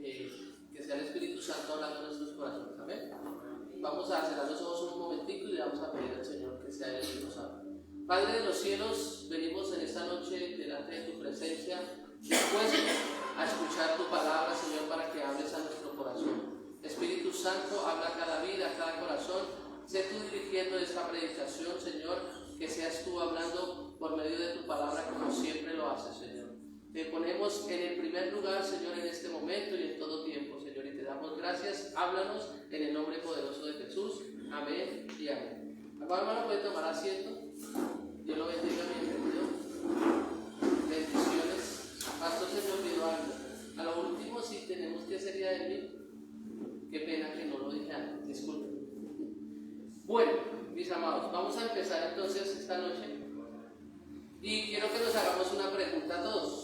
que sea el Espíritu Santo hablando en nuestros corazones. Amén. Vamos a cerrar los ojos un momentico y le vamos a pedir al Señor que sea Él quien nos hable. Padre de los cielos, venimos en esta noche delante de tu presencia, dispuestos a escuchar tu palabra, Señor, para que hables a nuestro corazón. Espíritu Santo, habla a cada vida, a cada corazón. Sé tú dirigiendo esta predicación, Señor, que seas tú hablando por medio de tu palabra como siempre lo haces, Señor. Te ponemos en el primer lugar, Señor, en este momento y en todo tiempo, Señor, y te damos gracias. Háblanos en el nombre poderoso de Jesús. Amén y amén. Hermano, puede tomar asiento. Dios lo bendiga, bienvenido. Bendiciones. Pastor, se me olvidó algo. A lo último, sí tenemos que hacer ya de mí. Qué pena que no lo dije antes, disculpen. Bueno, mis amados, vamos a empezar entonces esta noche. Y quiero que nos hagamos una pregunta a todos.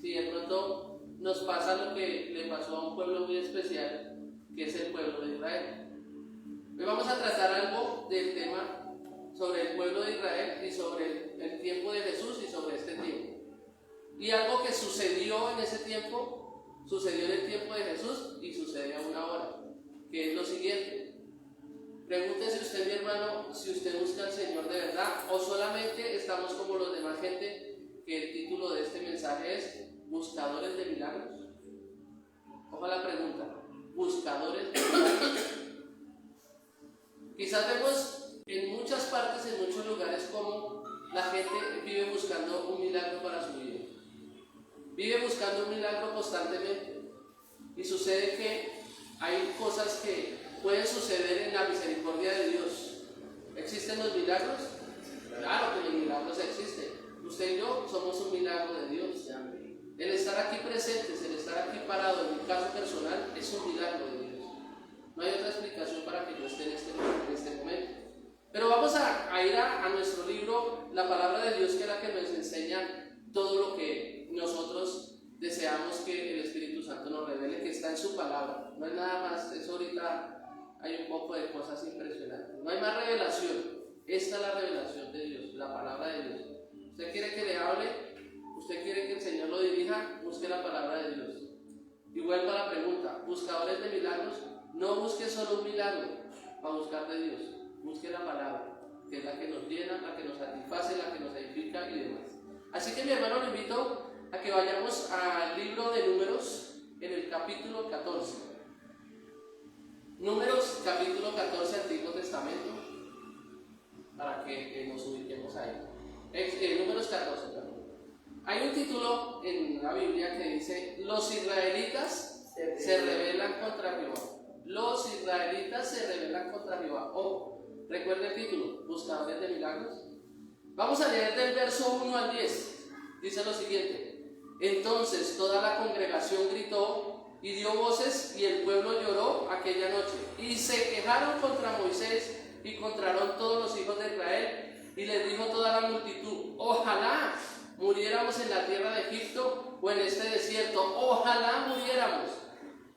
Si de pronto nos pasa lo que le pasó a un pueblo muy especial, que es el pueblo de Israel. Hoy vamos a tratar algo del tema sobre el pueblo de Israel y sobre el tiempo de Jesús y sobre este tiempo. Y algo que sucedió en ese tiempo, sucedió en el tiempo de Jesús y sucede aún ahora, que es lo siguiente. Pregúntese usted, mi hermano, si usted busca al Señor de verdad o solamente estamos como los demás gente, que el título de este mensaje es Buscadores de Milagros. Ojo a la pregunta, buscadores de milagros. Quizás vemos en muchas partes, en muchos lugares, como la gente vive buscando un milagro para su vida. Vive buscando un milagro constantemente. Y sucede que hay cosas que pueden suceder en la misericordia de Dios. ¿Existen los milagros? Claro que los milagros existen. Usted y yo somos un milagro de Dios. El estar aquí presentes, el estar aquí parado, en mi caso personal, es un milagro de Dios. No hay otra explicación para que yo esté en este momento. Pero vamos a ir a nuestro libro, la palabra de Dios, que es la que nos enseña todo lo que nosotros deseamos que el Espíritu Santo nos revele, que está en su palabra. No hay nada más, eso ahorita hay un poco de cosas impresionantes. No hay más revelación. Esta es la revelación de Dios, la palabra de Dios. ¿Usted quiere que le hable? ¿Usted quiere que el Señor lo dirija? Busque la palabra de Dios. Y vuelvo a la pregunta, buscadores de milagros, no busque solo un milagro para buscar de Dios. Busque la palabra, que es la que nos llena, la que nos satisface, la que nos edifica y demás. Así que, mi hermano, lo invito a que vayamos al libro de Números, en el capítulo 14. Números, capítulo 14, Antiguo Testamento, para que nos ubiquemos ahí. Números 14, perdón. Hay un título en la Biblia que dice: Los israelitas se rebelan contra Jehová. Los israelitas se rebelan contra Jehová. Ojo, recuerda el título, Buscadores de Milagros. Vamos a leer del verso 1 al 10. Dice lo siguiente: Entonces toda la congregación gritó y dio voces, y el pueblo lloró aquella noche. Y se quejaron contra Moisés y contra Aarón todos los hijos de Israel. Y les dijo toda la multitud: Ojalá muriéramos en la tierra de Egipto o en este desierto. Ojalá muriéramos.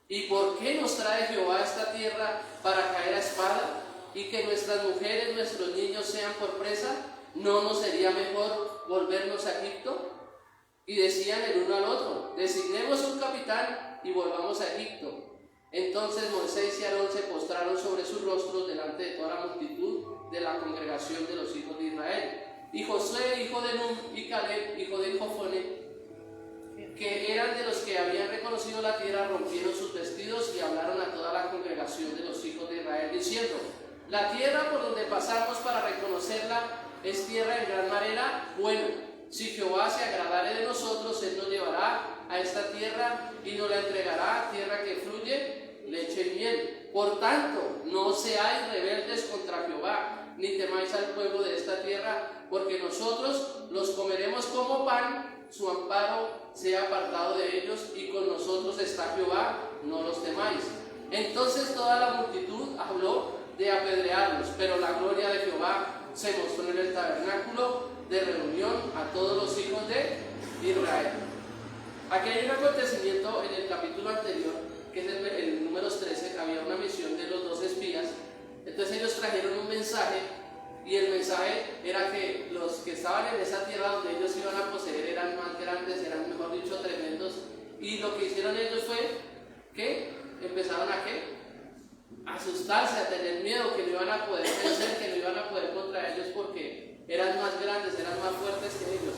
¿Y por qué nos trae Jehová a esta tierra para caer a espada? Y que nuestras mujeres, nuestros niños sean por presa. ¿No nos sería mejor volvernos a Egipto? Y decían el uno al otro: designemos un capitán y volvamos a Egipto. Entonces Moisés y Aarón se postraron sobre sus rostros delante de toda la multitud de la congregación de los hijos de Israel. Y Josué, hijo de Nun, y Caleb, hijo de Jofone, que eran de los que habían reconocido la tierra, rompieron sus vestidos y hablaron a toda la congregación de los hijos de Israel, diciendo: La tierra por donde pasamos para reconocerla es tierra en gran manera. Bueno, si Jehová se agradare de nosotros, Él nos llevará a esta tierra y nos la entregará, tierra que fluye leche y miel. Por tanto, no seáis rebeldes contra Jehová, ni temáis al pueblo de esta tierra, porque nosotros los comeremos como pan, su amparo sea apartado de ellos, y con nosotros está Jehová, no los temáis. Entonces toda la multitud habló de apedrearlos, pero la gloria de Jehová se mostró en el tabernáculo de reunión a todos los hijos de Israel. Aquí hay un acontecimiento en el capítulo anterior, que es el números 13, había una misión de los 2 espías. Entonces ellos trajeron un mensaje, y el mensaje era que los que estaban en esa tierra donde ellos iban a poseer eran más grandes, eran, mejor dicho, tremendos, y lo que hicieron ellos fue empezaron ¿a qué? A asustarse, a tener miedo, que no iban a poder vencer, que no iban a poder contra ellos porque eran más grandes, eran más fuertes que ellos.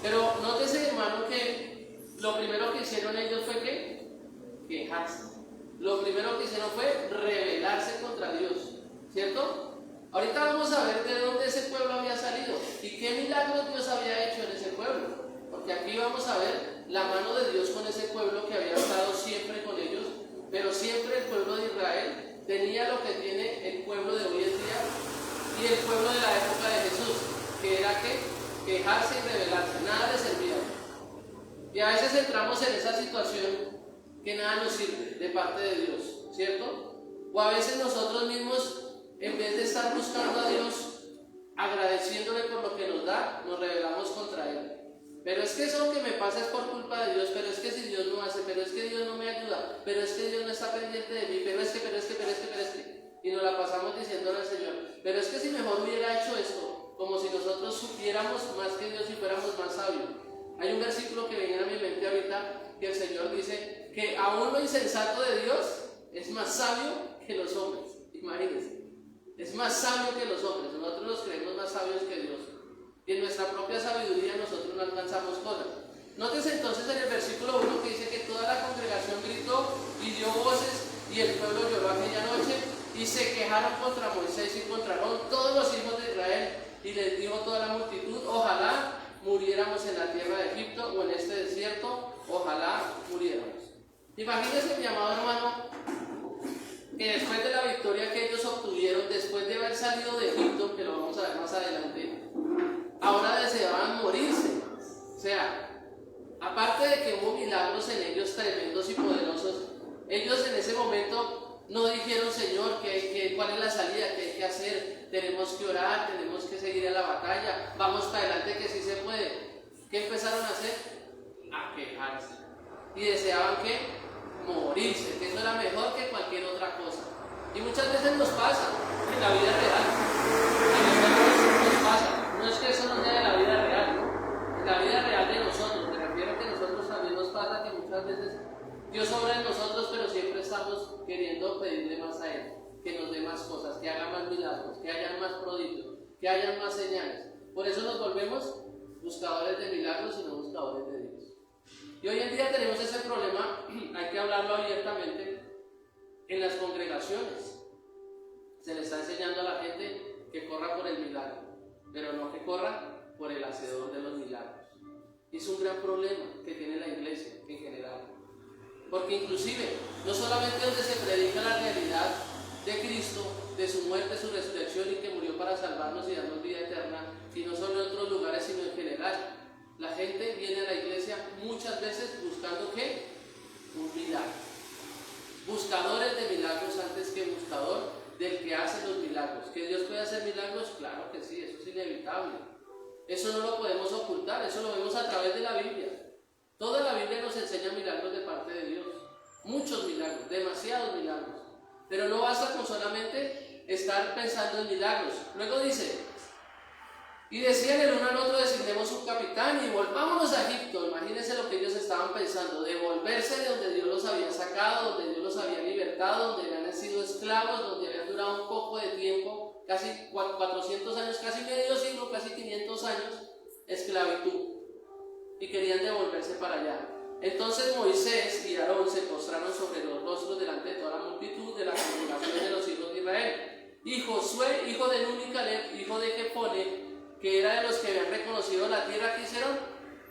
Pero nótese, hermano, que lo primero que hicieron ellos fue ¿qué? Quejarse. Lo primero que hicieron fue rebelarse contra Dios, ¿cierto? Ahorita vamos a ver de dónde ese pueblo había salido y qué milagros Dios había hecho en ese pueblo. Porque aquí vamos a ver la mano de Dios con ese pueblo que había estado siempre con ellos, pero siempre el pueblo de Israel tenía lo que tiene el pueblo de hoy en día y el pueblo de la época de Jesús, que era ¿qué? Quejarse y rebelarse, nada les servía. Y a veces entramos en esa situación que nada nos sirve de parte de Dios, ¿cierto? O a veces nosotros mismos, en vez de estar buscando a Dios, agradeciéndole por lo que nos da, nos rebelamos contra Él. Pero es que eso que me pasa es por culpa de Dios, pero es que si Dios no hace, pero es que Dios no me ayuda, pero es que Dios no está pendiente de mí, pero es que. Y nos la pasamos diciéndole al Señor, pero es que si mejor hubiera hecho esto, como si nosotros supiéramos más que Dios y fuéramos más sabios. Hay un versículo que viene a mi mente ahorita, que el Señor dice que aún lo insensato de Dios es más sabio que los hombres. Imagínense, es más sabio que los hombres, nosotros nos creemos más sabios que Dios. Y en nuestra propia sabiduría nosotros no alcanzamos cosas. Nótese entonces en el versículo 1 que dice que toda la congregación gritó y dio voces y el pueblo lloró aquella noche y se quejaron contra Moisés y contra Aarón todos los hijos de Israel y les dijo toda la multitud, ojalá muriéramos en la tierra de Egipto o en este desierto, ojalá muriéramos. Imagínense, mi amado hermano, que después de la victoria que ellos obtuvieron, después de haber salido de Egipto, que lo vamos a ver más adelante, ahora deseaban morirse. O sea, aparte de que hubo milagros en ellos tremendos y poderosos, ellos en ese momento no dijeron, Señor, ¿cuál es la salida? ¿Qué hay que hacer? Tenemos que orar, tenemos que seguir a la batalla, vamos para adelante que sí se puede. ¿Qué empezaron a hacer? A quejarse. Y deseaban que morirse, que eso era mejor que cualquier otra cosa. Y muchas veces nos pasa en la vida real. A nosotros nos pasa. No es que eso no sea de la vida real, ¿no? En la vida real de nosotros, me refiero a que nosotros también nos pasa que muchas veces Dios obra en nosotros, pero siempre estamos queriendo pedirle más a Él, que nos dé más cosas, que haga más milagros, que haya más prodigios, que haya más señales. Por eso nos volvemos buscadores de milagros y no buscadores de Dios. Y hoy en día tenemos ese problema, hay que hablarlo abiertamente, en las congregaciones. Se le está enseñando a la gente que corra por el milagro, pero no que corra por el hacedor de los milagros. Y es un gran problema que tiene la iglesia en general. Porque inclusive, no solamente donde se predica la realidad de Cristo, de su muerte, su resurrección y que murió para salvarnos y darnos vida eterna, sino solo en otros lugares, sino en general. La gente viene a la iglesia muchas veces buscando ¿qué? Un milagro. Buscadores de milagros antes que buscador del que hace los milagros. ¿Que Dios puede hacer milagros? Claro que sí, eso es inevitable. Eso no lo podemos ocultar, eso lo vemos a través de la Biblia. Toda la Biblia nos enseña milagros de parte de Dios. Muchos milagros, demasiados milagros. Pero no basta con solamente estar pensando en milagros. Luego dice, y decían el uno al otro, designemos un capitán y volvámonos a Egipto. Imagínense lo que ellos estaban pensando, de volverse de donde Dios los había sacado, donde Dios los había libertado, donde habían sido esclavos, donde habían durado un poco de tiempo, casi 400 años, casi medio siglo, casi 500 años, esclavitud. Y querían devolverse para allá. Entonces Moisés y Aarón se postraron sobre los rostros delante de toda la multitud de la congregación de los hijos de Israel. Y Josué, hijo de Nun y Caleb, hijo de Jefone, que era de los que habían reconocido la tierra que hicieron,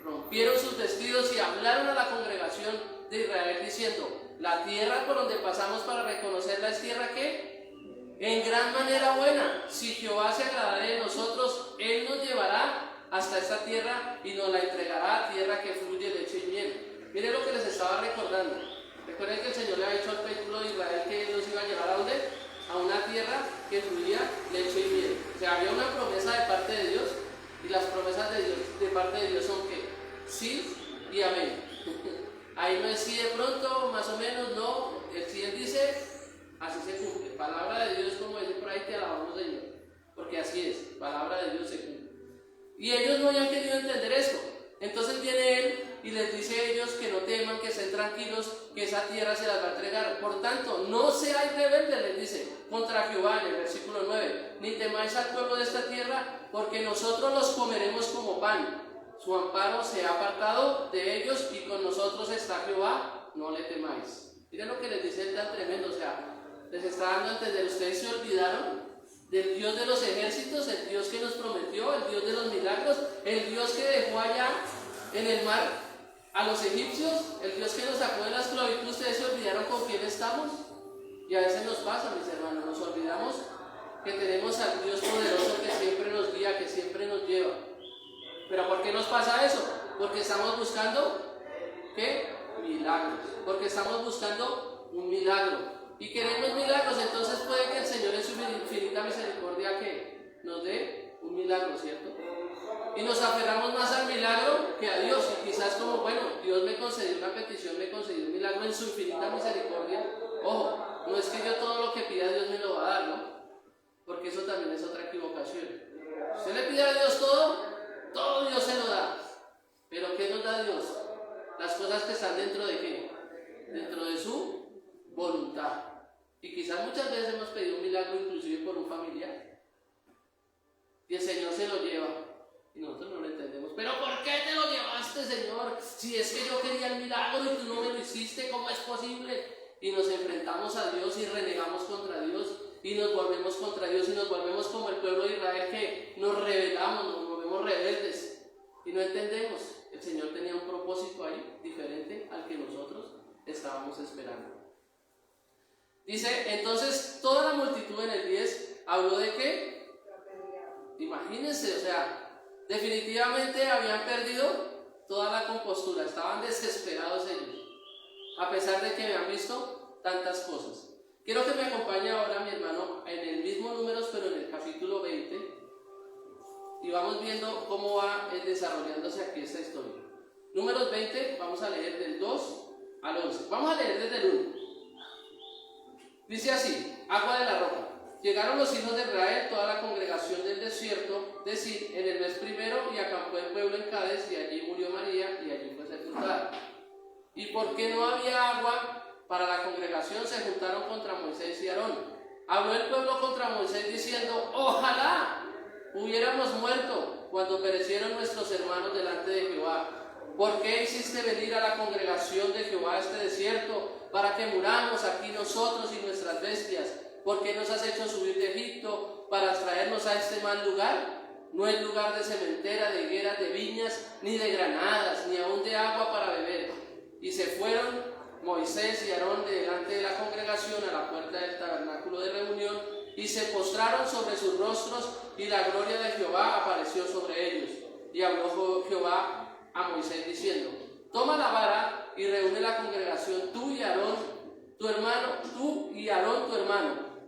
rompieron sus vestidos y hablaron a la congregación de Israel diciendo, la tierra por donde pasamos para reconocerla es tierra que en gran manera buena. Si Jehová se agradare de nosotros, Él nos llevará hasta esta tierra y nos la entregará, tierra que fluye leche y miel. Miren lo que les estaba recordando. Recuerden que el Señor le ha dicho al pueblo de Israel que Él los iba a llevar a ¿dónde? A una tierra que fluía leche y miel. O sea, había una promesa de parte de Dios, y las promesas de Dios, de parte de Dios son que sí y amén. Ahí no es sí de pronto, más o menos, no. El sí Él dice, así se cumple. Palabra de Dios, como dice por ahí, te alabamos, Señor. Porque así es, palabra de Dios se cumple. Y ellos no habían querido entender esto. Entonces viene Él y les dice a ellos que no teman, que estén tranquilos, que esa tierra se las va a entregar. Por tanto, no seáis rebeldes, les dice, contra Jehová en el versículo 9, ni temáis al pueblo de esta tierra, porque nosotros los comeremos como pan. Su amparo se ha apartado de ellos y con nosotros está Jehová, no le temáis. Miren lo que les dice tan tremendo, o sea, les está dando a entender, ustedes se olvidaron del Dios de los ejércitos, el Dios que nos prometió, el Dios de los milagros, el Dios que dejó allá en el mar a los egipcios, el Dios que nos sacó de la esclavitud. Ustedes se olvidaron con quién estamos. Y a veces nos pasa, mis hermanos, nos olvidamos que tenemos al Dios poderoso que siempre nos guía, que siempre nos lleva. ¿Pero por qué nos pasa eso? Porque estamos buscando, ¿qué? Milagros. Porque estamos buscando un milagro. Y queremos milagros, entonces puede que el Señor en su infinita misericordia que nos dé un milagro, ¿cierto? Y nos aferramos más al milagro que a Dios. Y quizás como, bueno, Dios me concedió una petición, me concedió un milagro en su infinita misericordia. Ojo, no es que yo todo lo que pida Dios me lo va a dar, ¿no? Porque eso también es otra equivocación. Usted le pide a Dios todo Dios se lo da. Pero ¿qué nos da Dios? Las cosas que están dentro de ¿qué? Dentro de su voluntad. Y quizás muchas veces hemos pedido un milagro inclusive por un familiar. Y el Señor se lo lleva. Y nosotros no lo entendemos. ¿Pero por qué te lo llevaste, Señor? Si es que yo quería el milagro y tú no me lo hiciste, ¿cómo es posible? Y nos enfrentamos a Dios y renegamos contra Dios. Y nos volvemos contra Dios y nos volvemos como el pueblo de Israel, que nos rebelamos, nos volvemos rebeldes. Y no entendemos. El Señor tenía un propósito ahí diferente al que nosotros estábamos esperando. Dice, entonces toda la multitud en el 10 habló de qué. Imagínense, o sea, definitivamente habían perdido toda la compostura, estaban desesperados ellos, a pesar de que habían visto tantas cosas. Quiero que me acompañe ahora, mi hermano, en el mismo Números, pero en el capítulo 20, y vamos viendo cómo va desarrollándose aquí esta historia. Números 20, vamos a leer del 2 al 11. Vamos a leer desde el 1. Dice así, agua de la roca. Llegaron los hijos de Israel, toda la congregación del desierto de Zin, en el mes primero, y acampó el pueblo en Cades, y allí murió María, y allí fue sepultada. Y porque no había agua para la congregación, se juntaron contra Moisés y Aarón. Habló el pueblo contra Moisés diciendo, ojalá hubiéramos muerto cuando perecieron nuestros hermanos delante de Jehová. ¿Por qué hiciste venir a la congregación de Jehová a este desierto para que muramos aquí nosotros y nuestras bestias? ¿Por qué nos has hecho subir de Egipto para traernos a este mal lugar? No es lugar de sementera, de higueras, de viñas, ni de granadas, ni aún de agua para beber. Y se fueron Moisés y Aarón de delante de la congregación a la puerta del tabernáculo de reunión, y se postraron sobre sus rostros, y la gloria de Jehová apareció sobre ellos. Y habló Jehová a Moisés diciendo, toma la vara y reúne la congregación, tú y Aarón tu hermano,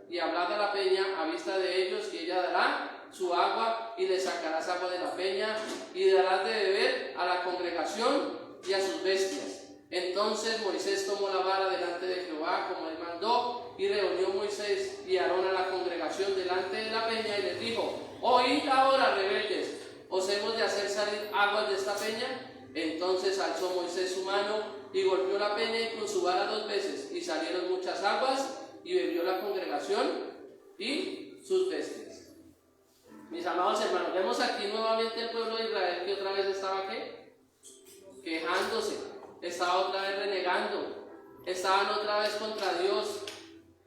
y hablad a la peña a vista de ellos, y ella dará su agua, y le sacarás agua de la peña, y darás de beber a la congregación y a sus bestias. Entonces Moisés tomó la vara delante de Jehová, como él mandó, y reunió Moisés y Aarón a la congregación delante de la peña, y les dijo, oíd ahora, rebeldes, ¿os hemos de hacer salir aguas de esta peña? Entonces alzó Moisés su mano y golpeó la peña y con su vara 2 veces, y salieron muchas aguas, y bebió la congregación y sus bestias. Mis amados hermanos, vemos aquí nuevamente el pueblo de Israel que otra vez estaba ¿qué? Quejándose, estaba otra vez renegando, estaban otra vez contra Dios.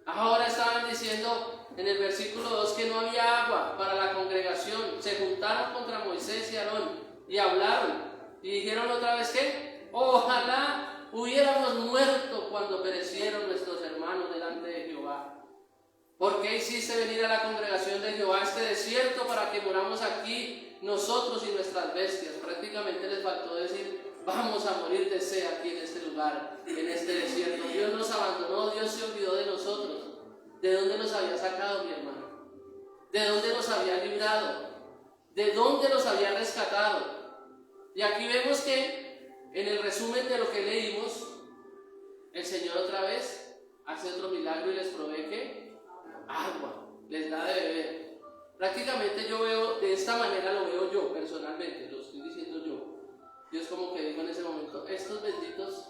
Ahora estaban diciendo en el versículo 2 que no había agua para la congregación. Se juntaron contra Moisés y Aarón y hablaron y dijeron otra vez que ojalá hubiéramos muerto cuando perecieron nuestros hermanos delante de Jehová. ¿Por qué hiciste venir a la congregación de Jehová a este desierto para que muramos aquí nosotros y nuestras bestias? Prácticamente les faltó decir, vamos a morir de sed aquí en este lugar, en este desierto. Dios nos abandonó, Dios se olvidó de nosotros. ¿De dónde nos había sacado, mi hermano? ¿De dónde nos había librado? ¿De dónde nos había rescatado? Y aquí vemos que en el resumen de lo que leímos, el Señor otra vez hace otro milagro y les provee ¿qué? Agua, les da de beber. Prácticamente yo veo, de esta manera lo veo yo personalmente, lo estoy diciendo yo. Dios como que dijo en ese momento, estos benditos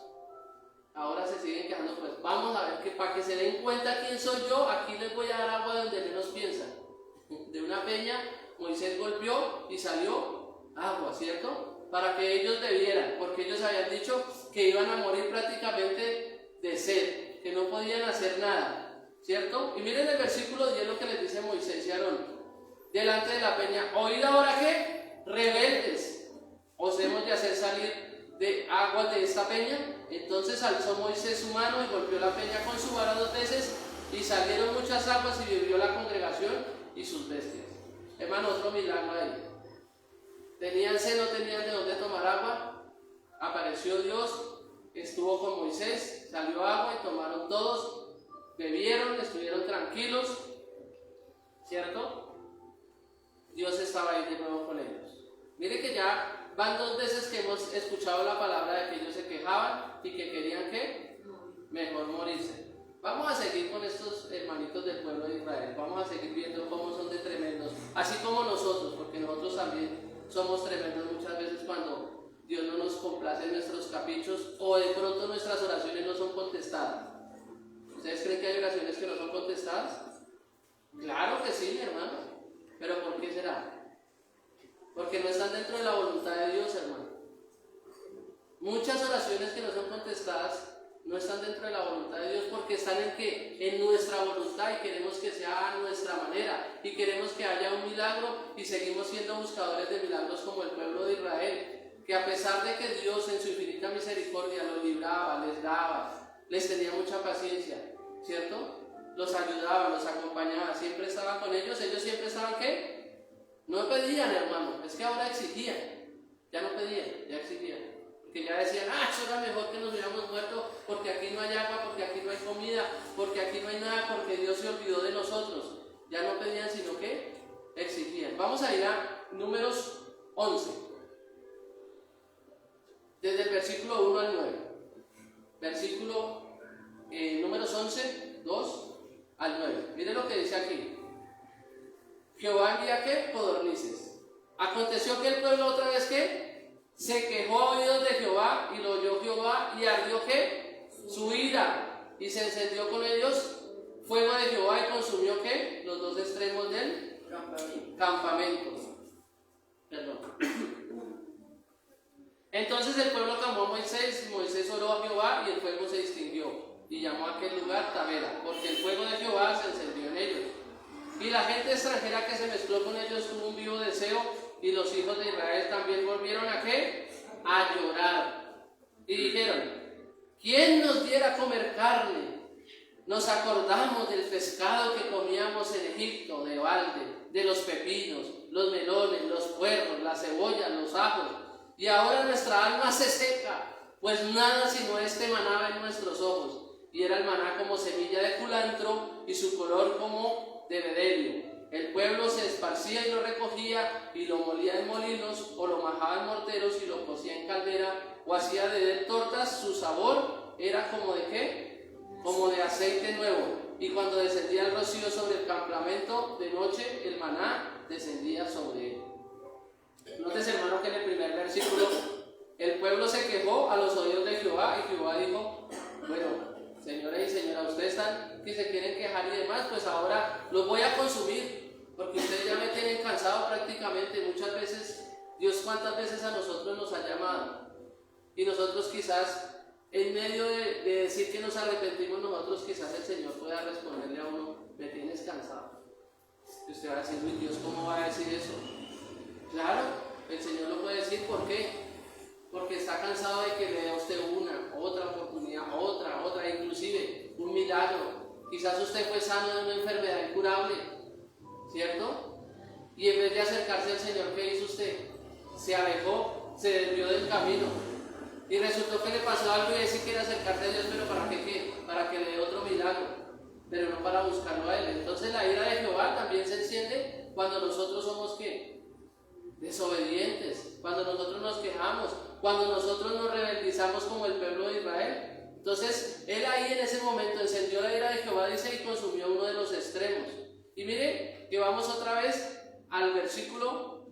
ahora se siguen quedando, pues vamos a ver que para que se den cuenta quién soy yo, aquí les voy a dar agua donde menos piensan. De una peña, Moisés golpeó y salió agua, ¿cierto? Para que ellos bebieran, porque ellos habían dicho que iban a morir prácticamente de sed, que no podían hacer nada, ¿cierto? Y miren el versículo 10 lo que les dice Moisés y Aarón, delante de la peña, oíd ahora que rebeldes, os hemos de hacer salir de aguas de esta peña. Entonces alzó Moisés su mano y golpeó la peña con su vara 2 veces, y salieron muchas aguas y bebió la congregación y sus bestias. Hermano, otro milagro ahí. Tenían sed, no tenían de dónde tomar agua. Apareció Dios, estuvo con Moisés, salió agua y tomaron todos, bebieron, estuvieron tranquilos, ¿cierto? Dios estaba ahí de nuevo con ellos. Mire que ya van 2 veces que hemos escuchado la palabra de que ellos se quejaban y que querían que mejor morirse. Vamos a seguir con estos hermanitos del pueblo de Israel. Vamos a seguir viendo cómo son de tremendos, así como nosotros, porque nosotros también somos tremendos muchas veces cuando Dios no nos complace en nuestros caprichos o de pronto nuestras oraciones no son contestadas. ¿Ustedes creen que hay oraciones que no son contestadas? Claro que sí, mi hermano. ¿Pero por qué será? Porque no están dentro de la voluntad de Dios, hermano. Muchas oraciones que no son contestadas no están dentro de la voluntad de Dios porque están en ¿qué? En nuestra voluntad, y queremos que sea a nuestra manera y queremos que haya un milagro, y seguimos siendo buscadores de milagros como el pueblo de Israel, que a pesar de que Dios en su infinita misericordia los libraba, les daba, les tenía mucha paciencia, ¿cierto? Los ayudaba, los acompañaba, siempre estaba con ellos. Ellos siempre estaban ¿qué? No pedían, hermano, es que ahora exigían. Ya no pedían, ya exigían. Porque ya decían, eso era mejor que nos hubiéramos muerto, porque aquí no hay agua, porque aquí no hay comida, porque aquí no hay nada, porque Dios se olvidó de nosotros. Ya no pedían, sino que exigían. Vamos a ir a Números 11. Desde el versículo 1 al 9. Versículo Números 11, 2 al 9. Miren lo que dice aquí. Jehová envía ¿qué? Codornices. Aconteció que el pueblo otra vez ¿qué? Se quejó a oídos de Jehová, y lo oyó Jehová, y ardió ¿qué? Su ira, y se encendió con ellos fuego de Jehová, y consumió ¿qué? Los 2 extremos del campamento. Perdón. Entonces el pueblo clamó a Moisés, y Moisés oró a Jehová, y el fuego se extinguió, y llamó a aquel lugar Tabera, porque el fuego de Jehová se encendió en ellos. Y la gente extranjera que se mezcló con ellos tuvo un vivo deseo, y los hijos de Israel también volvieron ¿a qué? A llorar. Y dijeron, ¿quién nos diera a comer carne? Nos acordamos del pescado que comíamos en Egipto, de balde, de los pepinos, los melones, los puerros, las cebollas, los ajos. Y ahora nuestra alma se seca, pues nada sino este maná en nuestros ojos. Y era el maná como semilla de culantro, y su color como de bedelio. El pueblo se esparcía y lo recogía, y lo molía en molinos, o lo majaba en morteros, y lo cocía en caldera, o hacía de él tortas. Su sabor era como de ¿qué? Como de aceite nuevo. Y cuando descendía el rocío sobre el campamento de noche, el maná descendía sobre él. Notes, hermano, que en el primer versículo el pueblo se quejó a los oídos de Jehová, y Jehová dijo, bueno, señores y señoras, ustedes están que se quieren quejar y demás, pues ahora los voy a consumir, porque ustedes ya me tienen cansado prácticamente. Muchas veces, Dios cuántas veces a nosotros nos ha llamado, y nosotros quizás, en medio de decir que nos arrepentimos, nosotros quizás el Señor pueda responderle a uno, me tienes cansado. Y usted va a decir, uy, Dios, ¿cómo va a decir eso? Claro, el Señor lo puede decir. ¿Por qué? Porque está cansado de que le dé a usted una, otra oportunidad, otra, inclusive un milagro. Quizás usted fue sano de una enfermedad incurable, ¿cierto? Y en vez de acercarse al Señor, ¿qué hizo usted? Se alejó, se desvió del camino, y resultó que le pasó algo, y decir que quiere acercarse a Dios, pero ¿para qué? Para que le dé otro milagro, pero no para buscarlo a Él. Entonces la ira de Jehová también se enciende cuando nosotros somos ¿qué? Desobedientes, cuando nosotros nos quejamos, cuando nosotros nos rebeldizamos como el pueblo de Israel. Entonces él ahí en ese momento encendió la ira de Jehová, dice, y consumió uno de los extremos. Y mire que vamos otra vez al versículo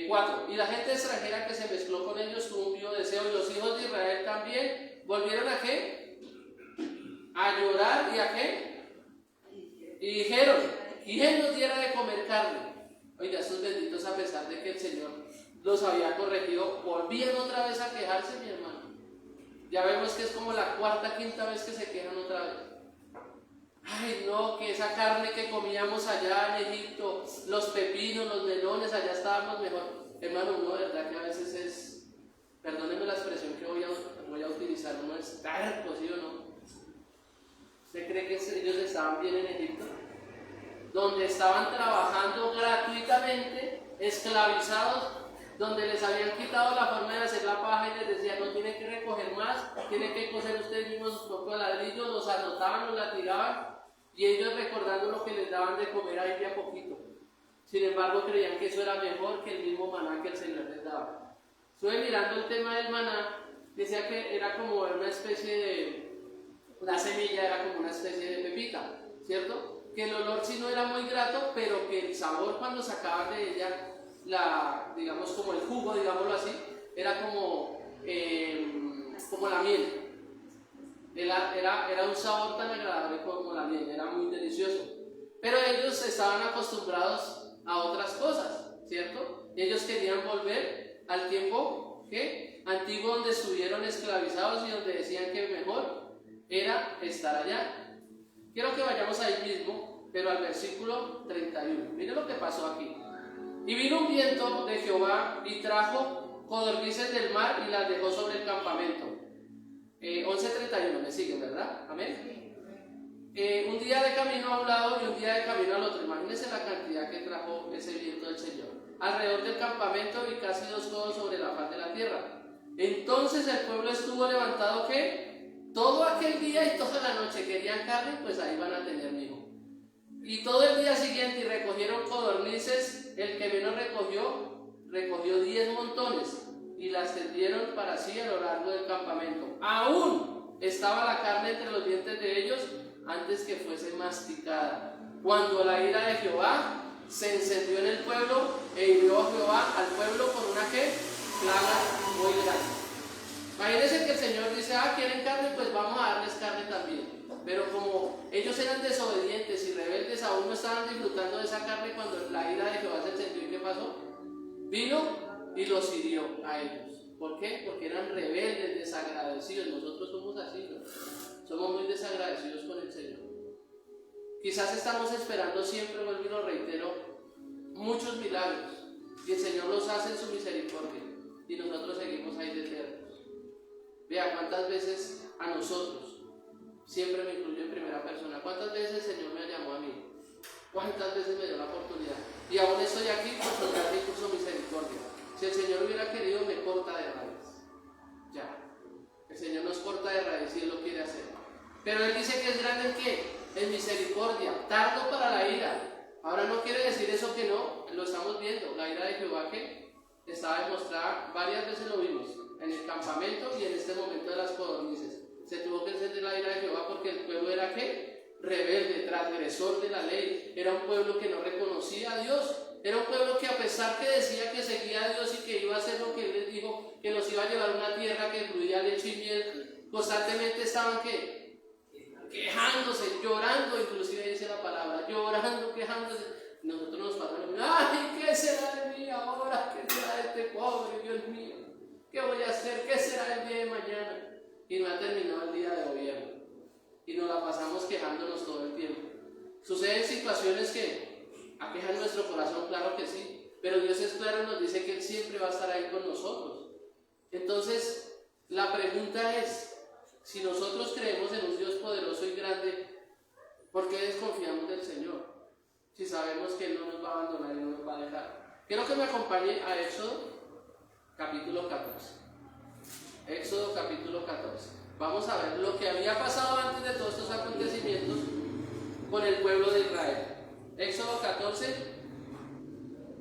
4. Y la gente extranjera que se mezcló con ellos tuvo un vivo deseo, y los hijos de Israel también volvieron a ¿qué? A llorar, ¿y a qué? Y dijeron: ¿quién nos diera de comer carne? Oiga, estos benditos, a pesar de que el Señor los había corregido, volvían otra vez a quejarse, mi hermano. Ya vemos que es como la cuarta, quinta vez que se quejan otra vez. Ay, no, que esa carne que comíamos allá en Egipto, los pepinos, los melones, allá estábamos mejor. Hermano, uno de verdad que a veces es, perdónenme la expresión que voy a utilizar, uno es terco, ¿sí o no? ¿Usted cree que ellos estaban bien en Egipto? Donde estaban trabajando gratuitamente, esclavizados, donde les habían quitado la forma de hacer la paja y les decían: no tienen que recoger más, tienen que coser ustedes mismos sus propios ladrillos, los anotaban, los latigaban, y ellos, recordando lo que les daban de comer ahí de a poquito. Sin embargo, creían que eso era mejor que el mismo maná que el Señor les daba. Estuve mirando el tema del maná, decía que era como una especie de, la semilla era como una especie de pepita, ¿cierto? Que el olor sí no era muy grato, pero que el sabor cuando sacaban de ella, digamos como el jugo, digámoslo así, era como la miel. Era un sabor tan agradable como la miel, era muy delicioso. Pero ellos estaban acostumbrados a otras cosas, ¿cierto? Y ellos querían volver al tiempo antiguo, donde estuvieron esclavizados y donde decían que mejor era estar allá. Quiero que vayamos ahí mismo, pero al versículo 31. Miren lo que pasó aquí. Y vino un viento de Jehová y trajo codornices del mar y las dejó sobre el campamento. 11:31, me siguen, ¿verdad? Amén. Un día de camino a un lado y un día de camino al otro. Imagínense la cantidad que trajo ese viento del Señor. Alrededor del campamento y casi 2 codos sobre la faz de la tierra. Entonces el pueblo estuvo levantado todo aquel día y toda la noche. Querían carne, pues ahí van a tener mijo. Y todo el día siguiente, y recogieron codornices. El que menos recogió 10 montones, y las tendieron para sí a lo largo del campamento. Aún estaba la carne entre los dientes de ellos antes que fuese masticada, cuando la ira de Jehová se encendió en el pueblo, e hirió a Jehová al pueblo con una plaga muy grande. Imagínense que el Señor dice: ¿quieren carne? Pues vamos a darles carne también. Pero como ellos eran desobedientes y rebeldes, aún no estaban disfrutando de esa carne cuando la ira de Jehová se encendió. ¿Y qué pasó? Vino y los hirió a ellos. ¿Por qué? Porque eran rebeldes, desagradecidos. Nosotros somos así, ¿no? Somos muy desagradecidos con el Señor. Quizás estamos esperando siempre, vuelvo y lo reitero, muchos milagros, y el Señor los hace en su misericordia, y nosotros seguimos ahí de eternos. Vea cuántas veces a nosotros, siempre me incluyo en primera persona, cuántas veces el Señor me llamó a mí, cuántas veces me dio la oportunidad, y aún estoy aquí por su gracia y por su misericordia. Si el Señor hubiera querido, me corta de raíz. Ya, el Señor nos corta de raíz y Él lo quiere hacer. Pero Él dice que es grande en ¿qué? En misericordia, tardo para la ira. Ahora no quiere decir eso que no, lo estamos viendo. La ira de Jehová que estaba demostrada, varias veces lo vimos, en el campamento y en este momento de las codornices. Se tuvo que encender la ira de Jehová porque el pueblo era ¿qué? Rebelde, transgresor de la ley. Era un pueblo que no reconocía a Dios. Era un pueblo que, a pesar que decía que seguía a Dios y que iba a hacer lo que Él les dijo, que los iba a llevar a una tierra que fluía leche y miel, constantemente estaban ¿qué? Quejándose, llorando, inclusive dice la palabra, llorando, quejándose. Nosotros nos pasamos: ¡ay, qué será de mí ahora! ¿Qué será de este pobre, Dios mío? ¿Qué voy a hacer? ¿Qué será el día de mañana? Y no ha terminado el día de gobierno. Y nos la pasamos quejándonos todo el tiempo. Suceden situaciones que aquejan nuestro corazón, claro que sí, pero Dios es claro y nos dice que Él siempre va a estar ahí con nosotros. Entonces, la pregunta es, si nosotros creemos en un Dios poderoso y grande, ¿por qué desconfiamos del Señor? Si sabemos que Él no nos va a abandonar y no nos va a dejar. Quiero que me acompañe a Éxodo capítulo 14. Éxodo capítulo 14. Vamos a ver lo que había pasado antes de todos estos acontecimientos con el pueblo de Israel. Éxodo 14,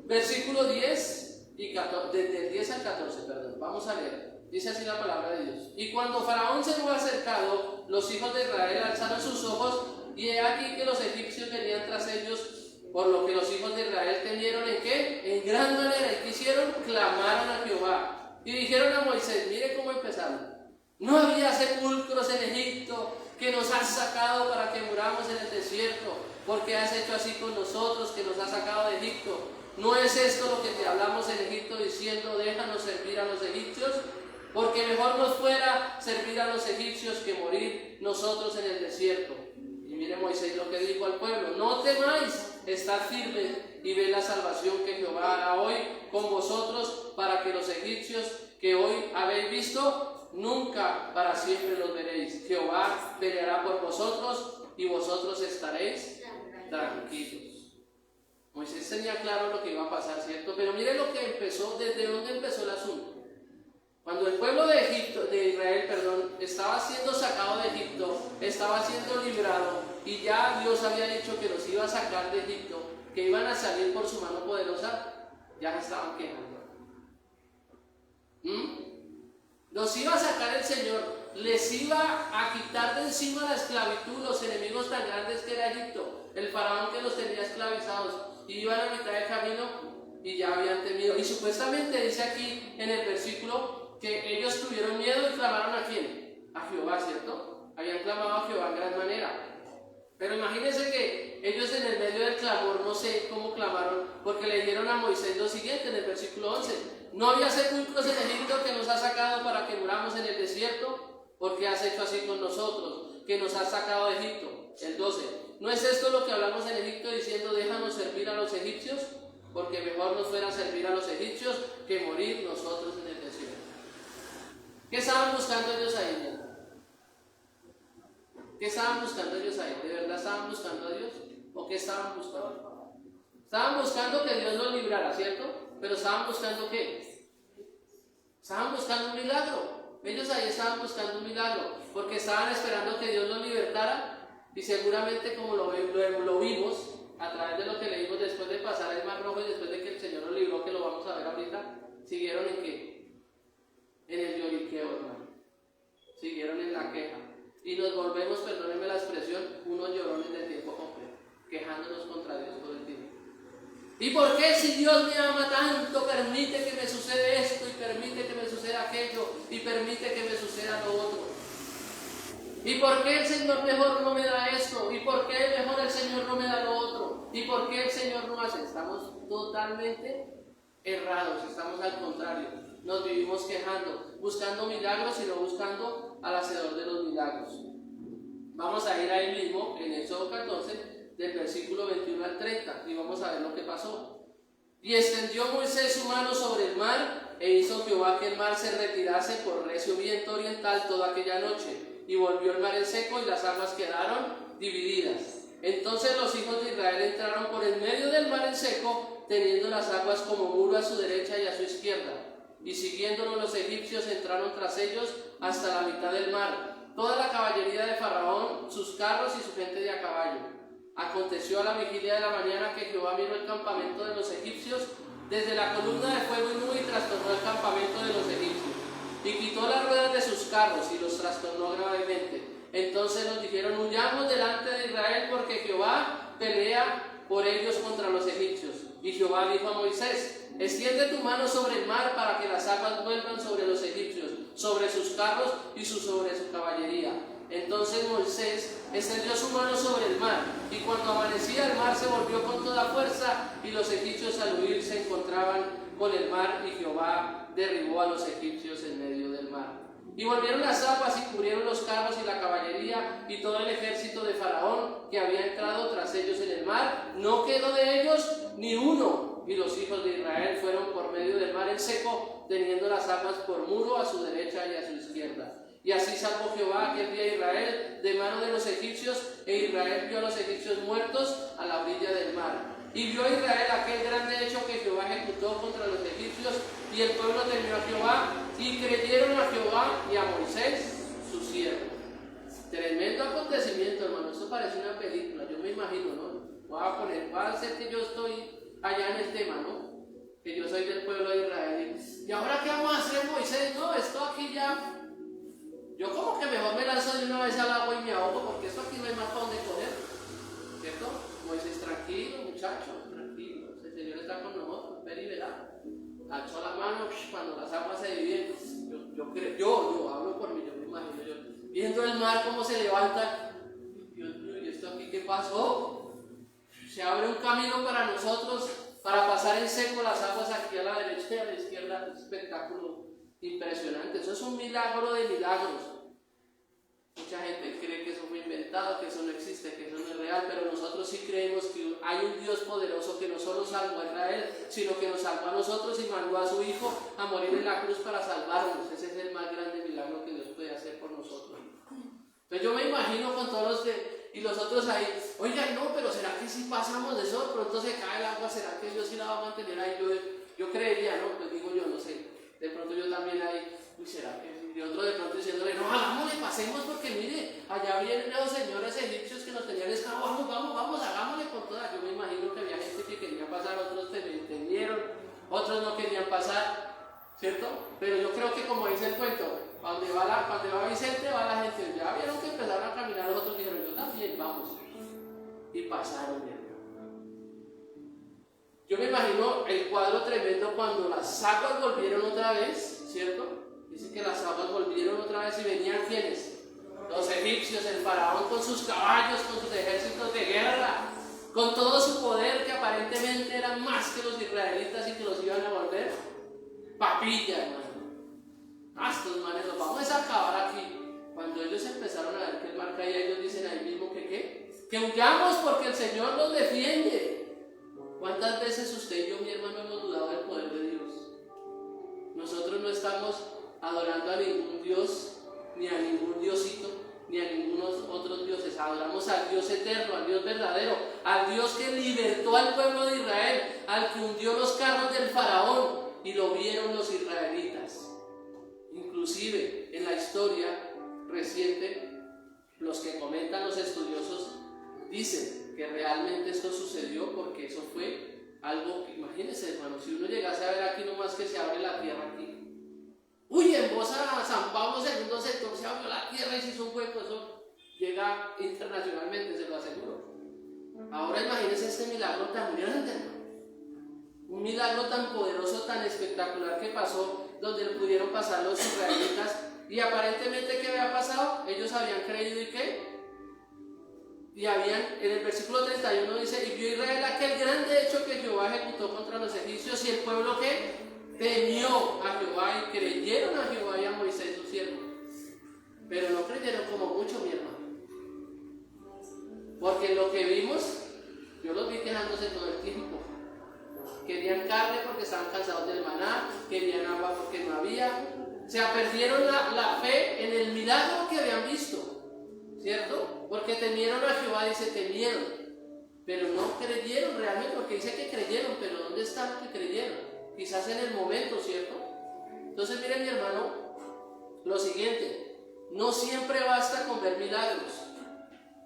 versículo 10 y 14, desde el 10 al 14, perdón. Vamos a leer. Dice así la palabra de Dios. Y cuando Faraón se hubo acercado, los hijos de Israel alzaron sus ojos, y he aquí que los egipcios venían tras ellos Por lo que los hijos de Israel temieron ¿en qué? En gran manera. ¿Y qué hicieron? Clamaron a Jehová. Y dijeron a Moisés, mire cómo empezaron. No había sepulcros en Egipto que nos has sacado para que muramos en el desierto. Porque has hecho así con nosotros que nos has sacado de Egipto. ¿No es esto lo que te hablamos en Egipto diciendo, déjanos servir a los egipcios? Porque mejor nos fuera servir a los egipcios que morir nosotros en el desierto. Y mire Moisés lo que dijo al pueblo, no temáis, estad firmes y ved la salvación que Jehová hará hoy con vosotros, para que los egipcios que hoy habéis visto, nunca para siempre los veréis. Jehová peleará por vosotros y vosotros estaréis tranquilos. Moisés tenía claro lo que iba a pasar, ¿cierto? Pero mire lo que empezó, desde dónde empezó el asunto. Cuando el pueblo de Israel, estaba siendo sacado de Egipto, estaba siendo librado, y ya Dios había dicho que los iba a sacar de Egipto, que iban a salir por su mano poderosa, ya se estaban quejando. Los iba a sacar el Señor, les iba a quitar de encima la esclavitud, los enemigos tan grandes que era Egipto, el faraón que los tenía esclavizados, y iban a mitad de camino y ya habían temido. Y supuestamente dice aquí en el versículo que ellos tuvieron miedo y clamaron ¿a quién? A Jehová, ¿cierto? Habían clamado a Jehová en gran manera. Pero imagínense que ellos en el medio del clamor, no sé cómo clamaron, porque le dijeron a Moisés lo siguiente en el versículo 11: no había sepulcros en Egipto que nos has sacado para que muramos en el desierto, porque has hecho así con nosotros, que nos has sacado de Egipto. El 12: ¿no es esto lo que hablamos en Egipto diciendo, déjanos servir a los egipcios? Porque mejor nos fuera servir a los egipcios que morir nosotros en el desierto. ¿Qué estaban buscando ellos ahí? ¿Qué estaban buscando ellos ahí? ¿De verdad estaban buscando a Dios? ¿O qué estaban buscando? Estaban buscando que Dios los librara, ¿cierto? Pero estaban buscando ¿qué? Estaban buscando un milagro. Ellos ahí estaban buscando un milagro, porque estaban esperando que Dios los libertara. Y seguramente, como lo vimos a través de lo que leímos después de pasar el Mar Rojo y después de que el Señor los libró, que lo vamos a ver ahorita, siguieron ¿en qué? En el lloriqueo, hermano. Siguieron en la queja. Y nos volvemos, perdónenme la expresión, unos llorones de tiempo completo, quejándonos contra Dios todo el tiempo. ¿Y por qué, si Dios me ama tanto, permite que me suceda esto, y permite que me suceda aquello, y permite que me suceda lo otro? ¿Y por qué el Señor mejor no me da esto? ¿Y por qué mejor el Señor no me da lo otro? ¿Y por qué el Señor no hace? Estamos totalmente errados, estamos al contrario. Nos vivimos quejando, buscando milagros y no buscando al hacedor de los milagros. Vamos a ir ahí mismo, en Éxodo 14, del versículo 21 al 30, y vamos a ver lo que pasó. Y extendió Moisés su mano sobre el mar, e hizo Jehová que el mar se retirase por recio viento oriental toda aquella noche. Y volvió el mar en seco y las aguas quedaron divididas. Entonces los hijos de Israel entraron por el medio del mar en seco, teniendo las aguas como muro a su derecha y a su izquierda. Y siguiéndolos los egipcios entraron tras ellos hasta la mitad del mar, toda la caballería de Faraón, sus carros y su gente de a caballo. Aconteció a la vigilia de la mañana que Jehová miró el campamento de los egipcios desde la columna de fuego y nube y trastornó el campamento de los egipcios. Y quitó las ruedas de sus carros y los trastornó gravemente. Entonces nos dijeron, huyamos delante de Israel, porque Jehová pelea por ellos contra los egipcios. Y Jehová dijo a Moisés, extiende tu mano sobre el mar para que las aguas vuelvan sobre los egipcios, sobre sus carros y sobre su caballería. Entonces Moisés extendió su mano sobre el mar, y cuando amanecía el mar se volvió con toda fuerza, y los egipcios al huir se encontraban con el mar, y Jehová derribó a los egipcios en medio del mar. Y volvieron las aguas y cubrieron los carros y la caballería y todo el ejército de Faraón que había entrado tras ellos en el mar. No quedó de ellos ni uno. Y los hijos de Israel fueron por medio del mar en seco, teniendo las aguas por muro a su derecha y a su izquierda. Y así salvó Jehová aquel día a Israel de mano de los egipcios, e Israel vio a los egipcios muertos a la orilla del mar. Y vio Israel aquel grande hecho que Jehová ejecutó contra los egipcios, y el pueblo temió a Jehová, y creyeron a Jehová y a Moisés, su siervo. Tremendo acontecimiento, hermano. Esto parece una película, yo me imagino, ¿no? Voy a hacer que yo estoy allá en el tema, ¿no? Que yo soy del pueblo de Israel. ¿Y ahora qué vamos a hacer, Moisés? No, esto aquí ya... Yo como que mejor me lanzo de una vez al agua y me ahogo, porque esto aquí no hay más para dónde coger, ¿cierto? Moisés, tranquilo, muchacho. alzó la mano cuando las aguas se dividen. Yo hablo por mí, yo me imagino yo viendo el mar cómo se levanta. Dios mío, ¿y esto aquí qué pasó? Se abre un camino para nosotros para pasar en seco las aguas aquí a la derecha y a la izquierda. Un espectáculo impresionante. Eso es un milagro de milagros. Mucha gente cree que eso fue inventado, que eso no existe, que eso no es real, pero nosotros sí creemos que hay un Dios poderoso que no solo salvó a Israel, sino que nos salvó a nosotros y mandó a su Hijo a morir en la cruz para salvarnos. Ese es el más grande milagro que Dios puede hacer por nosotros. Entonces yo me imagino con todos los y los otros ahí, oigan, no, pero ¿será que si pasamos de eso de pronto se cae el agua? ¿Será que Dios sí la va a mantener ahí? Yo creería, ¿no? Pues digo yo, no sé, de pronto yo también ahí, ¿será que? Y otro de pronto diciéndole, no, hagámosle, pasemos porque mire, allá vienen los señores egipcios que nos tenían esclavos, vamos, hagámosle con todas. Yo me imagino que había gente que quería pasar, otros que me entendieron, otros no querían pasar, ¿cierto? Pero yo creo que como dice el cuento, cuando va Vicente va la gente, ya vieron que empezaron a caminar, los otros dijeron, yo también, vamos. Y pasaron, mi hermano. Yo me imagino el cuadro tremendo cuando las aguas volvieron otra vez, ¿cierto? Dice que las aguas volvieron otra vez y venían ¿quiénes? Los egipcios, el faraón con sus caballos, con sus ejércitos de guerra, con todo su poder que aparentemente eran más que los israelitas y que los iban a volver papilla, hermano. Estos manes los vamos a acabar aquí. Cuando ellos empezaron a ver que el mar caía, ellos dicen ahí mismo que huyamos porque el Señor nos defiende. ¿Cuántas veces usted y yo, mi hermano, hemos dudado del poder de Dios? Nosotros no estamos adorando a ningún Dios, ni a ningún Diosito, ni a ningunos otros dioses. Adoramos al Dios eterno, al Dios verdadero, al Dios que libertó al pueblo de Israel, al que hundió los carros del faraón y lo vieron los israelitas. Inclusive en la historia reciente, los que comentan los estudiosos dicen que realmente esto sucedió porque eso fue algo que, imagínense, hermano, si uno llegase a ver aquí nomás que se abre la tierra aquí. Uy, en Bosa, San Pablo, segundo sector, se abrió la tierra y se hizo un hueco. Eso llega internacionalmente, se lo aseguro. Ahora imagínense este milagro tan grande, hermano. Un milagro tan poderoso, tan espectacular que pasó, donde pudieron pasar los israelitas. Y aparentemente, ¿qué había pasado? Ellos habían creído y ¿qué? Y habían, en el versículo 31 dice, y vio Israel aquel grande hecho que Jehová ejecutó contra los egipcios, y el pueblo que temió a Jehová y creyeron a Jehová y a Moisés su siervo. Pero no creyeron como mucho, mi hermano. Porque lo que vimos, yo los vi quejándose todo el tiempo. Querían carne porque estaban cansados del maná, querían agua porque no había. O sea, perdieron la fe en el milagro que habían visto, ¿cierto? Porque temieron a Jehová, dice temieron, pero no creyeron realmente, porque dice que creyeron, pero ¿dónde está lo que creyeron? Quizás en el momento, ¿cierto? Entonces miren, mi hermano, lo siguiente, no siempre basta con ver milagros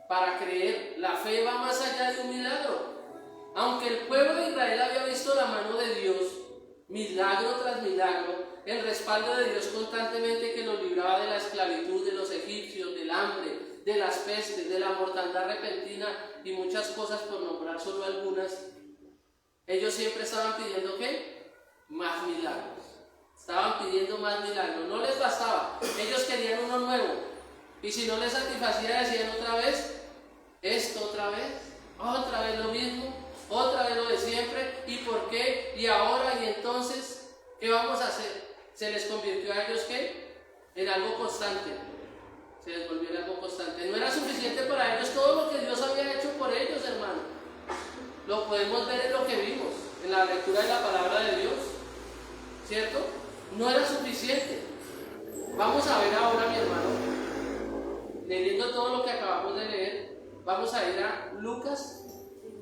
para creer. La fe va más allá de un milagro. Aunque el pueblo de Israel había visto la mano de Dios, milagro tras milagro, el respaldo de Dios constantemente que los libraba de la esclavitud de los egipcios, del hambre, de las pestes, de la mortandad repentina y muchas cosas, por nombrar solo algunas, ellos siempre estaban pidiendo ¿qué? Más milagros. Estaban pidiendo más milagros. No les bastaba. Ellos querían uno nuevo. Y si no les satisfacía, decían otra vez, esto otra vez lo mismo, otra vez lo de siempre. ¿Y por qué? ¿Y ahora? ¿Y entonces? ¿Qué vamos a hacer? Se les convirtió a ellos ¿qué? En algo constante. Se les volvió en algo constante. No era suficiente para ellos todo lo que Dios había hecho por ellos, hermano. Lo podemos ver en lo que vimos, en la lectura de la palabra de Dios, ¿cierto? No era suficiente. Vamos a ver ahora, mi hermano, leyendo todo lo que acabamos de leer, vamos a ir a Lucas,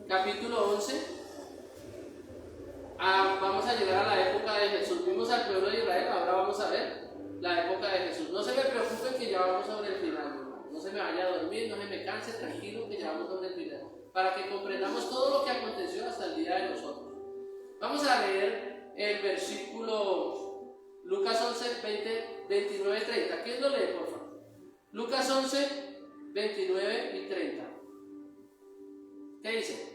capítulo 11. Vamos a llegar a la época de Jesús. Vimos al pueblo de Israel, ahora vamos a ver la época de Jesús. No se me preocupen que ya vamos sobre el final. No se me vaya a dormir, no se me canse, tranquilo que ya vamos sobre el final. Para que comprendamos todo lo que aconteció hasta el día de nosotros. Vamos a leer el versículo Lucas 11, 20, 29 y 30. ¿Quién lo lee, por favor? Lucas 11, 29 y 30. ¿Qué dice?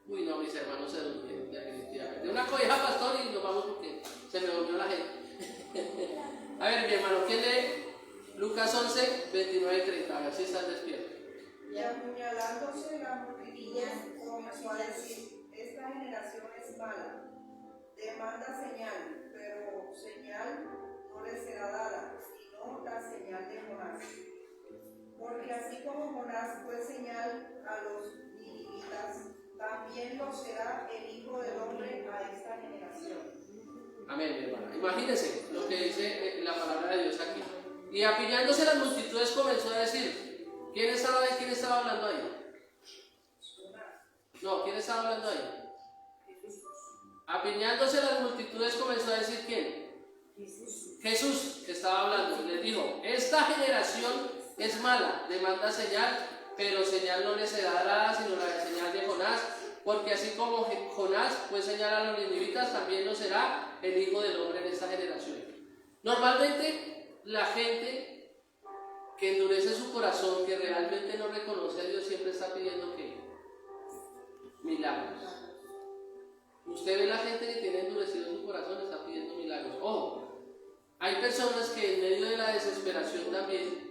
Uy, no, mis hermanos se durmieron, definitivamente. una cobija, pastor, y nos vamos porque se me volvió la gente. A ver, mi hermano, ¿quién lee Lucas 11, 29 y 30? A ver si estás despierto. Y apuñalándose la multitud comenzó a decir: esta generación es mala, demanda señal, pero señal no le será dada, sino la señal de Jonás. Porque así como Jonás fue señal a los ninivitas, también lo será el Hijo del Hombre a esta generación. Amén, mi hermana. Imagínense lo que dice la palabra de Dios aquí. Y apiñándose las multitudes comenzó a decir, ¿quién estaba hablando ahí? No, ¿quién estaba hablando ahí? Apiñándose las multitudes comenzó a decir, ¿quién? Jesús estaba hablando y les dijo, esta generación es mala, demanda señal, pero señal no le será dada sino la señal de Jonás, porque así como Jonás fue señal a los ninivitas, también lo será el Hijo del Hombre en esta generación. Normalmente la gente que endurece su corazón, que realmente no reconoce a Dios, siempre está pidiendo ¿qué? Milagros. Usted ve la gente que tiene endurecido su corazón, está pidiendo milagros. Ojo, hay personas que en medio de la desesperación también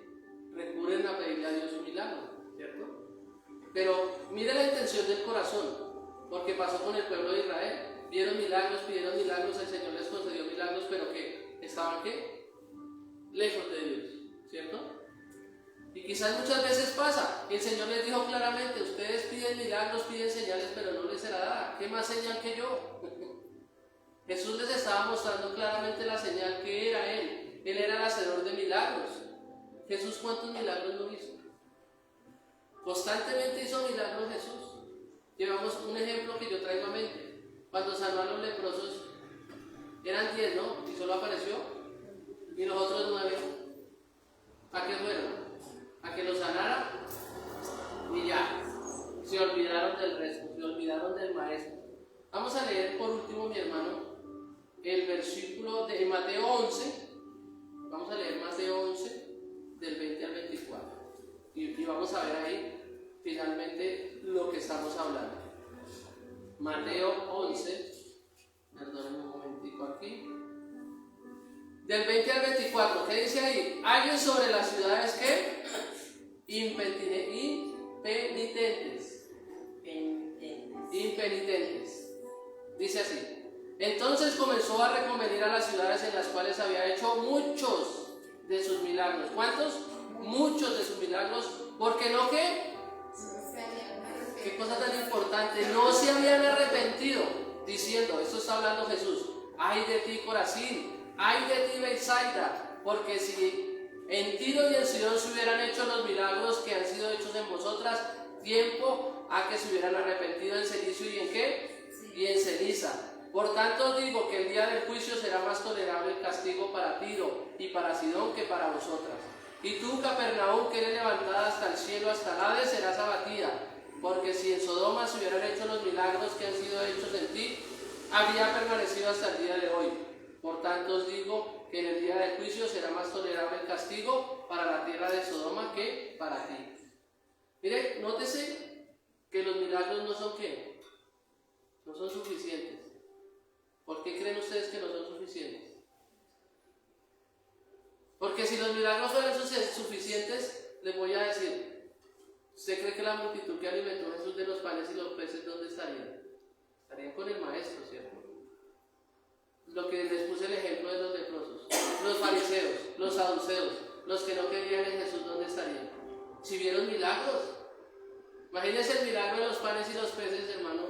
recurren a pedirle a Dios un milagro, ¿cierto? Pero mire la intención del corazón, porque pasó con el pueblo de Israel. Vieron milagros, pidieron milagros, el Señor les concedió milagros, pero que estaban ¿qué? Lejos de Dios, ¿cierto? Y quizás muchas veces pasa, y el Señor les dijo claramente, ustedes piden milagros, piden señales, pero no les será dada. ¿Qué más señal que yo? Jesús les estaba mostrando claramente la señal que era Él. Él era el hacedor de milagros. Jesús, ¿cuántos milagros no hizo? Constantemente hizo milagros Jesús. Llevamos un ejemplo que yo traigo a mente. Cuando sanó a los leprosos, eran 10, ¿no? Y solo apareció. Y los otros 9, ¿a qué fueron? A que los sanara y ya. Se olvidaron del resto, se olvidaron del maestro. Vamos a leer por último, mi hermano, el versículo de Mateo 11. Vamos a leer Mateo 11, del 20 al 24. Y vamos a ver ahí finalmente lo que estamos hablando. Mateo 11, perdónenme un momentico aquí. Del 20 al 24, ¿qué dice ahí? Hay sobre las ciudades que impenitentes. Dice así. Entonces comenzó a reconvenir a las ciudades en las cuales había hecho muchos de sus milagros. ¿Cuántos? Muchos de sus milagros. ¿Porque no qué? Qué cosa tan importante. No se habían arrepentido. Diciendo, esto está hablando Jesús. Ay de ti, Corazín. Ay de ti, Betsaida. Porque si en Tiro y en Sidón se hubieran hecho los milagros que han sido hechos en vosotras, tiempo a que se hubieran arrepentido en cenizo y en qué? Y en ceniza. Por tanto os digo que el día del juicio será más tolerable el castigo para Tiro y para Sidón que para vosotras. Y tú, Capernaúm, que eres levantada hasta el cielo, hasta el Hades, serás abatida. Porque si en Sodoma se hubieran hecho los milagros que han sido hechos en ti, habría permanecido hasta el día de hoy. Por tanto os digo que en el día del juicio será más tolerable el castigo para la tierra de Sodoma que para ti. Mire, nótese que los milagros no son ¿qué? No son suficientes. ¿Por qué creen ustedes que no son suficientes? Porque si los milagros fueran suficientes, les voy a decir, ¿usted cree que la multitud que alimentó Jesús de los panes y los peces, dónde estarían? Estarían con el maestro, ¿cierto? Lo que les puse el ejemplo de los leprosos, los fariseos, los saduceos, los que no creían en Jesús, ¿dónde estarían? Si vieron milagros. Imagínense el milagro de los panes y los peces, hermano.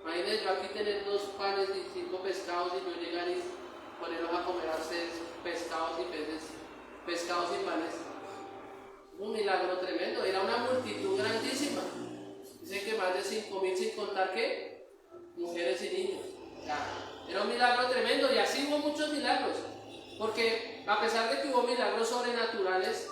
Imagínense yo aquí tener 2 panes y 5 pescados y yo llegar y ponerlos a comer a ustedes pescados y peces, pescados y panes. Un milagro tremendo, era una multitud grandísima. Dicen que más de 5,000 sin contar ¿qué? Mujeres y niños. Era un milagro tremendo y así hubo muchos milagros. Porque a pesar de que hubo milagros sobrenaturales,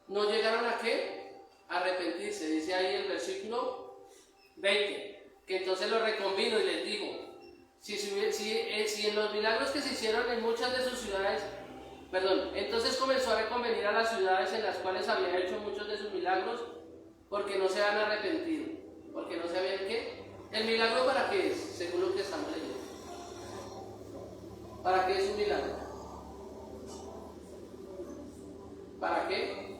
no llegaron a ¿qué? A arrepentirse. Dice ahí el versículo 20. Que entonces lo reconvino y les digo, si en los milagros que se hicieron en muchas de sus ciudades, entonces comenzó a reconvenir a las ciudades en las cuales había hecho muchos de sus milagros, porque no se habían arrepentido, porque no se habían ¿qué? ¿El milagro para qué es? Según lo que estamos leyendo. ¿Para qué es un milagro? ¿Para qué?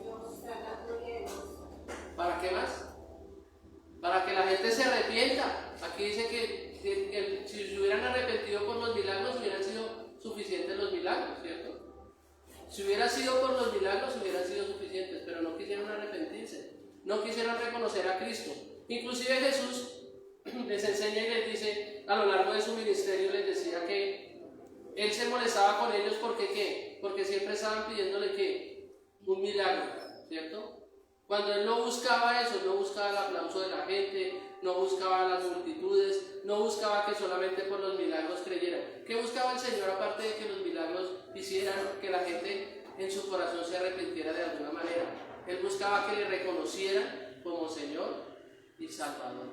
¿Para qué más? Para que la gente se arrepienta. Aquí dice que si se hubieran arrepentido por los milagros, hubieran sido suficientes los milagros, ¿cierto? Si hubiera sido por los milagros, hubieran sido suficientes, pero no quisieron arrepentirse, no quisieron reconocer a Cristo. Inclusive Jesús les enseña y les dice, a lo largo de su ministerio les decía que Él se molestaba con ellos porque ¿qué? Porque siempre estaban pidiéndole ¿qué? Un milagro, ¿cierto? Cuando Él no buscaba eso, no buscaba el aplauso de la gente, no buscaba las multitudes, no buscaba que solamente por los milagros creyeran. ¿Qué buscaba el Señor aparte de que los milagros hicieran que la gente en su corazón se arrepintiera de alguna manera? Él buscaba que le reconocieran como Señor y Salvador.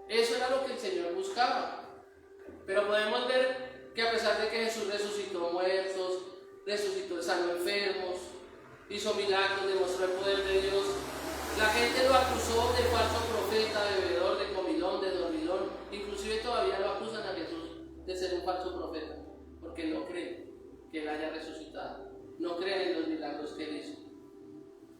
Eso era lo que el Señor buscaba. Pero podemos ver que a pesar de que Jesús resucitó muertos, sanó enfermos, hizo milagros, demostró el poder de Dios, la gente lo acusó de falso profeta, de bebedor, de comilón, de dormilón. Inclusive todavía lo acusan a Jesús de ser un falso profeta, porque no creen que Él haya resucitado, no creen en los milagros que Él hizo,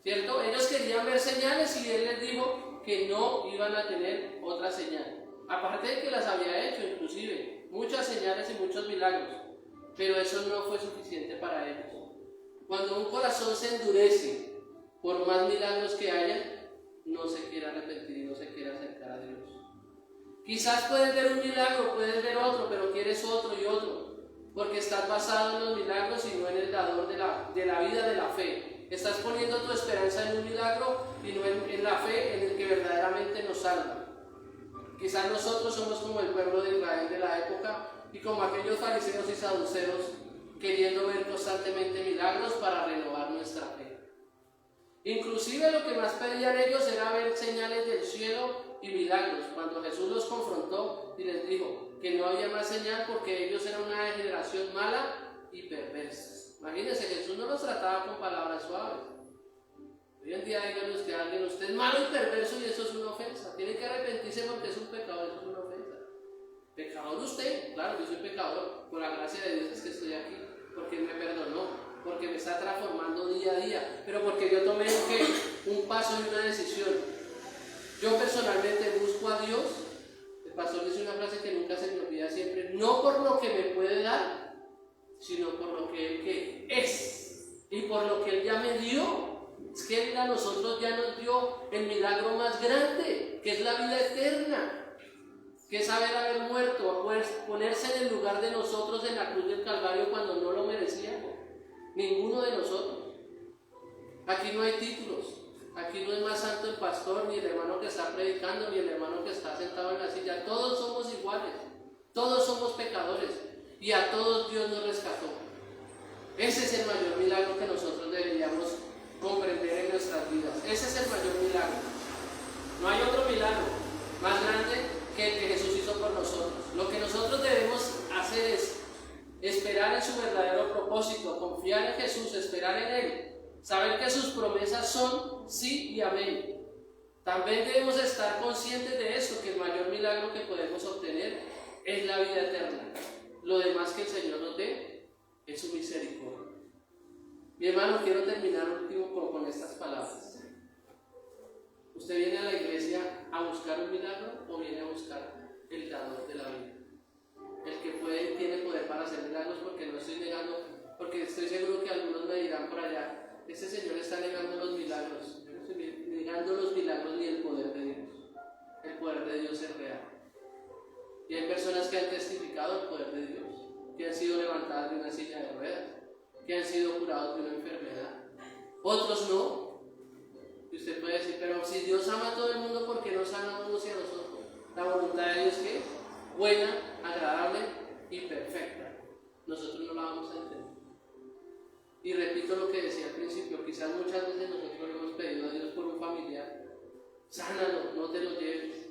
¿cierto? Ellos querían ver señales y Él les dijo que no iban a tener otra señal, aparte de que las había hecho inclusive, muchas señales y muchos milagros, pero eso no fue suficiente para ellos. Cuando un corazón se endurece, por más milagros que haya, no se quiere arrepentir y no se quiere acercar a Dios. Quizás puedes ver un milagro, puedes ver otro, pero quieres otro y otro, porque estás basado en los milagros y no en el dador de la vida de la fe. Estás poniendo tu esperanza en un milagro y no en la fe en el que verdaderamente nos salva. Quizás nosotros somos como el pueblo de Israel de la época y como aquellos fariseos y saduceos queriendo ver constantemente milagros para renovar nuestra fe. Inclusive lo que más pedían ellos era ver señales del cielo y milagros, cuando Jesús los confrontó y les dijo que no había más señal porque ellos eran una generación mala y perversa. Imagínense, Jesús no los trataba con palabras suaves. Hoy en día díganle usted a alguien, usted es malo y perverso y eso es una ofensa. Tiene que arrepentirse porque es un pecador, eso es una ofensa. Pecador usted, claro, yo soy pecador, por la gracia de Dios es que estoy aquí, porque Él me perdonó, porque me está transformando día a día, pero porque yo tomé un paso y una decisión. Yo personalmente busco a Dios. El pastor dice una frase que nunca se me olvida siempre, no por lo que me puede dar, sino por lo que Él que es y por lo que Él ya me dio. Es que Él a nosotros ya nos dio el milagro más grande, que es la vida eterna, que es haber muerto, ponerse en el lugar de nosotros en la cruz del Calvario cuando no lo merecíamos, ninguno de nosotros. Aquí no hay títulos, aquí no es más santo el pastor, ni el hermano que está predicando, ni el hermano que está sentado en la silla. Todos somos iguales, todos somos pecadores y a todos Dios nos rescató. Ese es el mayor milagro que nosotros deberíamos comprender en nuestras vidas. Ese es el mayor milagro. No hay otro milagro más grande que el que Jesús hizo por nosotros. Lo que nosotros debemos hacer es esperar en su verdadero propósito, confiar en Jesús, esperar en Él, saber que sus promesas son sí y amén. También debemos estar conscientes de esto, que el mayor milagro que podemos obtener es la vida eterna. Lo demás que el Señor nos dé es su misericordia. Mi hermano, quiero terminar último con estas palabras. ¿Usted viene a la iglesia a buscar un milagro o viene a buscar el dador de la vida? El que puede y tiene poder para hacer milagros, porque no estoy negando, porque estoy seguro que algunos me dirán por allá, este Señor está negando los milagros. Yo no estoy negando los milagros ni el poder de Dios. El poder de Dios es real. Y hay personas que han testificado el poder de Dios, que han sido levantadas de una silla de ruedas, que han sido curados de una enfermedad. Otros no. Y usted puede decir, pero si Dios ama a todo el mundo, ¿por qué no sana a unos y a nosotros? La voluntad de Dios que es buena, agradable y perfecta. Nosotros no la vamos a entender. Y repito lo que decía al principio, quizás muchas veces nosotros le hemos pedido a Dios por un familiar, sánalo, no te lo lleves.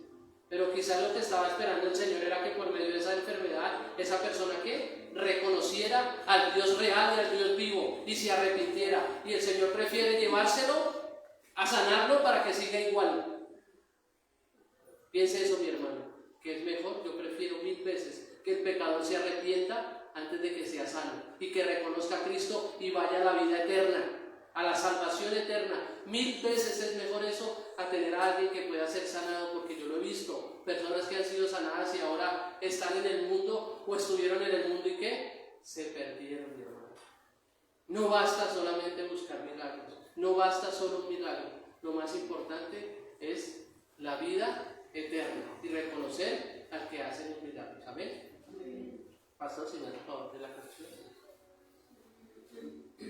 Pero quizás lo que estaba esperando el Señor era que por medio de esa enfermedad, esa persona que reconociera al Dios real y al Dios vivo y se arrepintiera. Y el Señor prefiere llevárselo a sanarlo para que siga igual. Piense eso, mi hermano. ¿Qué es mejor? Yo prefiero 1000 veces que el pecador se arrepienta antes de que sea salvo y que reconozca a Cristo y vaya a la vida eterna, a la salvación eterna. 1000 veces es mejor eso a tener a alguien que pueda ser sanado, porque yo lo he visto, personas que han sido sanadas y ahora están en el mundo o estuvieron en el mundo y ¿qué? Se perdieron, mi hermano. No basta solamente buscar milagros, no basta solo un milagro, lo más importante es la vida eterna y reconocer al que hace los milagros. ¿Amén? Pastor, si me da el favor de la canción.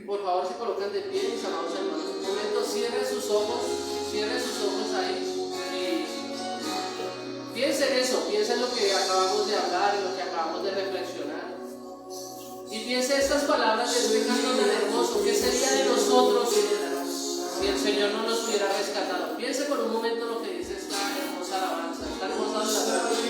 Por favor, se colocan de pie, mis amados hermanos. Un momento, cierren sus ojos ahí y piensen eso, piensen lo que acabamos de hablar, lo que acabamos de reflexionar. Y piensen estas palabras de este canto tan hermoso. ¿Qué sería de nosotros si el Señor no nos hubiera rescatado? Piense por un momento lo que dice esta hermosa alabanza, esta hermosa oración.